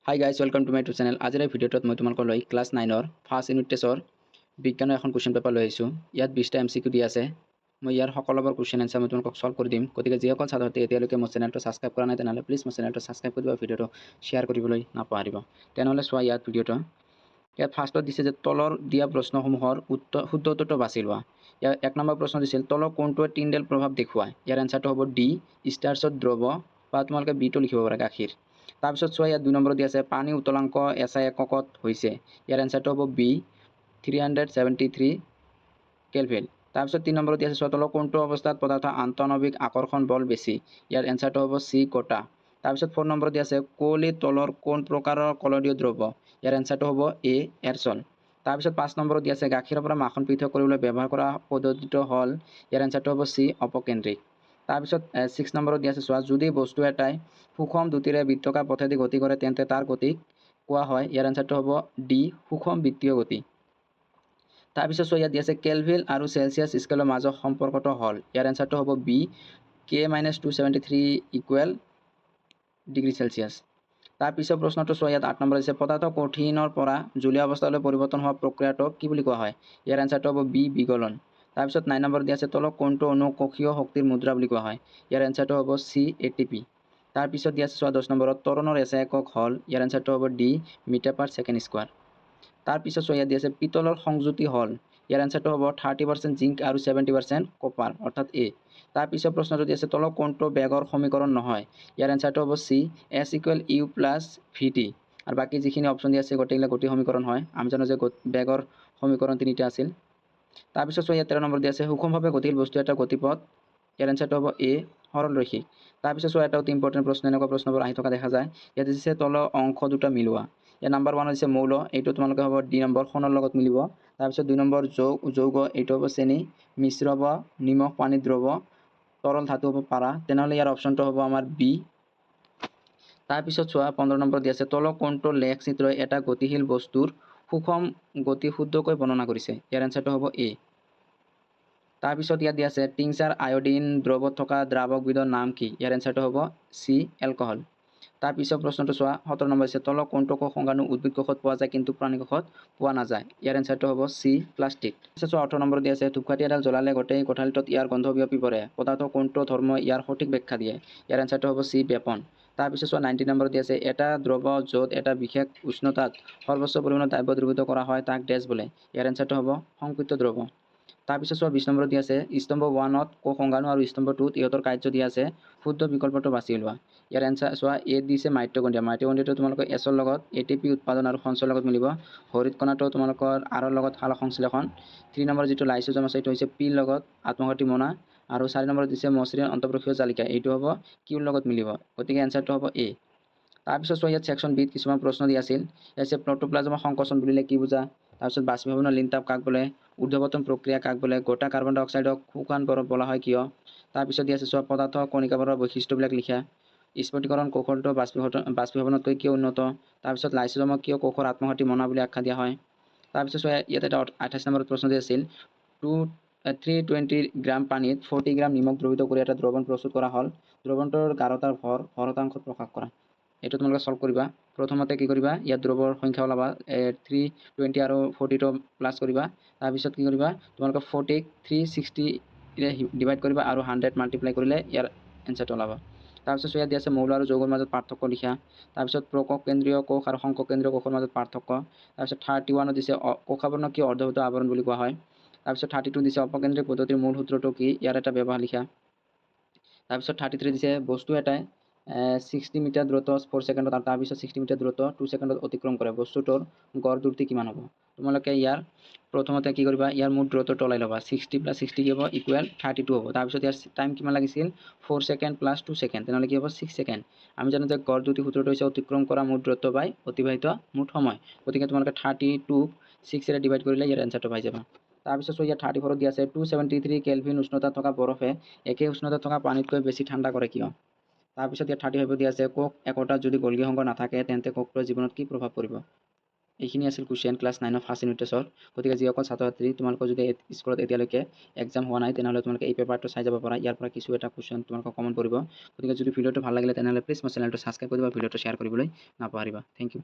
High guys welcome to my to channel. আজিৰ এই ভিডিঅ'টোত মই তোমালোকৰ লৈ ক্লাছ 9ৰ ফাৰ্ষ্ট ইউনিট টেষ্টৰ বিজ্ঞানৰ এখন কুৱেশ্যন পেপাৰ লৈ আহিছোঁ। ইয়াত 20টা MCQ দি আছে। মই ইয়াৰ সকলোবোৰ কুৱেশ্যন এনচাৰ মই তোমালোকক সলভ কৰি দিম। গতিকে যিসকল ছাত্ৰ ছাত্ৰী এতিয়ালৈকে মোৰ চেনেলটো ছাবস্ক্ৰাইব কৰা নাই তেনেহ'লে প্লিজ মোৰ চেনেলটো ছাবস্ক্ৰাইব কৰি দিবা, ভিডিঅ'টো শ্বেয়াৰ কৰিবলৈ নাপাহৰিব। তেনেহ'লে চোৱা ইয়াত ভিডিঅ'টো। ইয়াত ফাৰ্ষ্টত দিছে যে তলৰ দিয়া প্ৰশ্নসমূহৰ শুদ্ধ উত্তৰটো বাছি লোৱা। ইয়াৰ 1 নম্বৰ প্ৰশ্ন দিছিল তলৰ কোনটোৱে টিণ্ডেল প্ৰভাৱ দেখুৱায়। ইয়াৰ এনচাৰটো হ'ব ডি ষ্টাৰ্চত দ্ৰৱ, বা তোমালোকে বিটো লিখিব পাৰা গাখীৰ। তাৰপিছত চোৱা ইয়াত 2 নম্বৰ দি আছে পানী উতলাংক SI এককত হৈছে। ইয়াৰ এনচাৰটো হ'ব বি 373 কেলভিন। তাৰপিছত 3 নম্বৰত দি আছে চোৱা তলৰ কোনটো অৱস্থাত পদাৰ্থ আন্তঃনৱিক আকৰ্ষণ বল বেছি। ইয়াৰ এনচাৰটো হ'ব চি কটা। তাৰপিছত 4 নম্বৰত দি আছে কুঁৱলীৰ তলৰ কোন প্ৰকাৰৰ কলদীয় দ্ৰৱ। ইয়াৰ এনচাৰটো হ'ব এ এৰচল। তাৰপিছত 5 নম্বৰত দি আছে গাখীৰৰ পৰা মাখন পৃথক কৰিবলৈ ব্যৱহাৰ কৰা পদ্ধতিটো হ'ল, ইয়াৰ এনচাৰটো হ'ব চি অপকেন্দ্ৰিক। তাৰপিছত 6 নম্বৰত দি আছে চোৱা যদি বস্তু এটাই সুষম দ্ৰুতিৰে বৃত্তাকাৰ পথেদি গতি কৰে তেন্তে তাৰ গতিক কোৱা হয়। ইয়াৰ এনচাৰটো হ'ব ডি সুষম বৃত্তীয় গতি। তাৰপিছত চোৱা ইয়াত দি আছে কেলভিন আৰু চেলচিয়াছ স্কেলৰ মাজৰ সম্পৰ্কটো হ'ল, ইয়াৰ এনচাৰটো হ'ব B K-273 equal degree Celsius. তাৰপিছত প্ৰশ্নটো চোৱা ইয়াত 8 নম্বৰ দিছে পদাৰ্থ কঠিনৰ পৰা জলীয় অৱস্থালৈ পৰিৱৰ্তন হোৱা প্ৰক্ৰিয়াটোক কি বুলি কোৱা হয়। ইয়াৰ এনচাৰটো হ'ব বি বিগলন। তাৰপিছত 9 নম্বৰ দি আছে তলত কোনটো অণু কক্ষীয় শক্তিৰ মুদ্ৰা বুলি কোৱা হয়। ইয়াৰ এনচাৰটো হ'ব চি ATP। তাৰপিছত দি আছে চোৱা 10 নম্বৰত ত্বৰণৰ SI একক হ'ল, ইয়াৰ এনচাৰটো হ'ব D metre per second square. তাৰপিছত চোৱা ইয়াত দি আছে পিতলৰ সংযুতি হ'ল, ইয়াৰ এনচাৰটো হ'ব 30% জিংক আৰু 70% কপাৰ অৰ্থাৎ এ। তাৰপিছত প্ৰশ্নটো দি আছে তলত কোনটো বেগৰ সমীকৰণ নহয়। ইয়াৰ এনচাৰটো হ'ব চি S = U + VT। আৰু বাকী যিখিনি অপশ্যন দি আছে গোটেইবিলাক গতি সমীকৰণ হয়। আমি জানো যে বেগৰ সমীকৰণ 3টা আছিল। তাৰপিছত চোৱা ইয়াত 13 নম্বৰ দি আছে সুষমভাৱে গতিশীল বস্তু এটা গতিপথ। ইয়াৰ এনচাৰটো হ'ব এ সৰল ৰৈখিক। তাৰপিছত চোৱা এটা অতি ইম্পৰ্টেণ্ট প্ৰশ্ন, এনেকুৱা প্ৰশ্নবোৰ আহি থকা দেখা যায়। ইয়াত দিছে তলৰ অংশ দুটা মিলোৱা। ইয়াৰ নাম্বাৰ 1 দিছে মৌল, এইটো তোমালোকে হ'ব ডি নম্বৰ সোণৰ লগত মিলিব। তাৰপিছত 2 নম্বৰ যৌগ, এইটো হ'ব চেনি, মিশ্ৰ হ'ব নিমখ পানী দ্ৰৱ, তৰল ধাতু হ'ব পাৰা। তেনেহ'লে ইয়াৰ অপশ্যনটো হ'ব আমাৰ বি। তাৰপিছত চোৱা 15 নম্বৰ দি আছে তলৰ কোনটো লেখ চিত্ৰই এটা গতিশীল বস্তুৰ সুষম গতি শুদ্ধকৈ বৰ্ণনা কৰিছে। ইয়াৰ এনচাৰটো হ'ব এ। তাৰপিছত ইয়াত দি আছে টিংচাৰ আয়ডিন দ্ৰৱত থকা দ্ৰাৱকবিধৰ নাম কি। ইয়াৰ এনচাৰটো হ'ব চি এলকহল। তাৰপিছত প্ৰশ্নটো চোৱা 17 নম্বৰ দিছে তলৰ কোনটো কোষ সংজ্ঞাণু উদ্ভিদ কোষত পোৱা যায় কিন্তু প্ৰাণী কোষত পোৱা নাযায়। ইয়াৰ এনচাৰটো হ'ব চি প্লাষ্টিক। তাৰপিছত চোৱা 18 নম্বৰ দি আছে ধূপকাঠি এডাল জ্বলালে গোটেই কোঠালিটোত ইয়াৰ গন্ধ বিয়পি পৰে। পদাৰ্থ কোনটো ধৰ্মই ইয়াৰ সঠিক ব্যাখ্যা দিয়ে। ইয়াৰ এনচাৰটো হ'ব চি বেপন। তাৰপিছত চোৱা 19 নম্বৰ দি আছে এটা দ্ৰৱ য'ত এটা বিশেষ উষ্ণতাত সৰ্বোচ্চ পৰিমাণৰ দ্ৰব্য দ্ৰৱীভূত কৰা হয় তাক ডেছ বোলে। ইয়াৰ এনচাৰটো হ'ব সংকৃত দ্ৰৱ। তাৰপিছত চোৱা 20 নম্বৰ দি আছে স্তম্ভ 1ত কোষ সংজ্ঞাণু আৰু স্তম্ভ 2ত ইহঁতৰ কাৰ্য দি আছে, শুদ্ধ বিকল্পটো বাছি লোৱা। ইয়াৰ এনচাৰ চোৱা এ দিছে মাইটকণ্ড্ৰিয়া। মাইটকণ্ড্ৰিয়াটো তোমালোকৰ এছৰ লগত ATP উৎপাদন আৰু সঞ্চয়ৰ লগত মিলিব। হৰিত কণাটো তোমালোকৰ আৰৰ লগত সালোক সংশ্লেষণ। 3 নম্বৰ যিটো লাইচোজম আছে এইটো হৈছে পিৰ লগত আত্মঘাতী মনা। আৰু 4 নম্বৰত দিছে মসৃণ অন্তঃপ্ৰক্ষীয় জালিকা, এইটো হ'ব কিউৰ লগত মিলিব। গতিকে এনচাৰটো হ'ব এ। তাৰপিছত চোৱা ইয়াত ছেকশ্যন বিত কিছুমান প্ৰশ্ন দি আছিল। ইয়াত প্ৰটোপ্লাজমৰ সংকোচন বুলিলে কি বুজা। তাৰপিছত বাষ্পীভৱনৰ লিনতাপ কাক বোলে, ঊৰ্ধ্বপতন প্ৰক্ৰিয়া কাক বোলে, গোটা কাৰ্বন ডাই অক্সাইডক শুকান বৰফ বোলা হয় কিয়। তাৰপিছত দি আছে চোৱা পদাৰ্থ কণিকাবোৰৰ বৈশিষ্ট্যবিলাক লিখা। স্ফটিকৰণ কৌশলটো বাষ্পীভৱনতকৈ কিয় উন্নত। তাৰপিছত লাইচোজমক কিয় কোষৰ আত্মঘাতী মনা বুলি আখ্যা দিয়া হয়। তাৰপিছত চোৱা ইয়াত এটা 28 নম্বৰত প্ৰশ্ন দি আছিল 320 গ্ৰাম পানীত 40 গ্ৰাম নিমখ দ্ৰৱিত কৰি এটা দ্ৰৱণ প্ৰস্তুত কৰা হ'ল। দ্ৰৱণটোৰ গাঢ়তাৰ ভৰ শতাংশত প্ৰকাশ কৰা। এইটো তোমালোকে সলভ কৰিবা। প্ৰথমতে কি কৰিবা ইয়াত দ্ৰৱৰ সংখ্যা ওলাবা 320 আৰু 40টো প্লাছ কৰিবা। তাৰপিছত কি কৰিবা তোমালোকে 40ক 360 ডিভাইড কৰিবা আৰু 100 মাল্টিপ্লাই কৰিলে ইয়াৰ এনচাৰটো ওলাব। তাৰপিছত ইয়াত দি আছে মৌল আৰু যৌগৰ মাজত পাৰ্থক্য লিখা। তাৰপিছত প্ৰকক কেন্দ্ৰীয় কোষ আৰু সংকক কেন্দ্ৰীয় কোষৰ মাজত পাৰ্থক্য। তাৰপিছত 31 দিছে কোষাবৰণ কিয় অৰ্ধভুত আৱৰণ বুলি কোৱা হয়। তাৰপিছত 32 দিছে অপকেন্দ্ৰিক পদ্ধতিৰ মূল সূত্ৰটো কি, ইয়াৰ এটা ব্যৱহাৰ লিখা। তাৰপিছত 33 দিছে বস্তু এটাই 60 মিটাৰ দ্ৰুত 4 ছেকেণ্ডত আৰু তাৰপিছত 60 মিটাৰ দ্ৰুত 2 ছেকেণ্ডত অতিক্ৰম কৰে, বস্তুটোৰ গড় দ্ৰুতি কিমান হ'ব। তোমালোকে ইয়াৰ প্ৰথমতে কি কৰিবা ইয়াৰ মুঠ দ্ৰুতটো ওলাই ল'বা। 60 + 60 কি হ'ব ইকুৱেল 32 হ'ব। তাৰপিছত ইয়াৰ টাইম কিমান লাগিছিল 4 ছেকেণ্ড + 2 ছেকেণ্ড, তেনেহ'লে কি হ'ব 6 ছেকেণ্ড। আমি জানো যে গড় দ্ৰুতি সূত্ৰটো হৈছে অতিক্ৰম কৰা মুঠ দূৰত্ব বাই অতিবাহিত মুঠ সময়। গতিকে তোমালোকে 32ক 6ৰে ডিভাইড কৰিলে ইয়াৰ এনচাৰটো পাই যাবা। তাৰপিছত ইয়াত 34ত দি আছে 273 কেলভিন উষ্ণতাত থকা বৰফে একে উষ্ণতাত থকা পানীতকৈ বেছি ঠাণ্ডা কৰে কিয়। তাৰপিছত ইয়াত 35 দি আছে কোষ একোটাত যদি গলগি সংঘ নাথাকে তেন্তে কোষটোৰ জীৱনত কি প্ৰভাৱ পৰিব। এইখিনি আছিল কুৱেশ্যন ক্লাছ 9 ফাৰ্ষ্ট ইউনিট টেষ্টৰ। গতিকে যিসকল ছাত্ৰ ছাত্ৰী তোমালোকৰ যদি স্কুলত এতিয়ালৈকে এক্সাম হোৱা নাই তেনেহ'লে তোমালোকে এই পেপাৰটো চাই যাব পাৰা। ইয়াৰ পৰা কিছু এটা কুৱেশ্যন তোমালোকক কমন পৰিব। গতিকে যদি ভিডিঅ'টো ভাল লাগিলে তেনেহ'লে প্লিজ মোৰ চেনেলটো ছাবস্ক্ৰাইব কৰি দিবা, ভিডিঅ'টো শ্বেয়াৰ কৰিবলৈ নাপাহৰিবা। Thank U.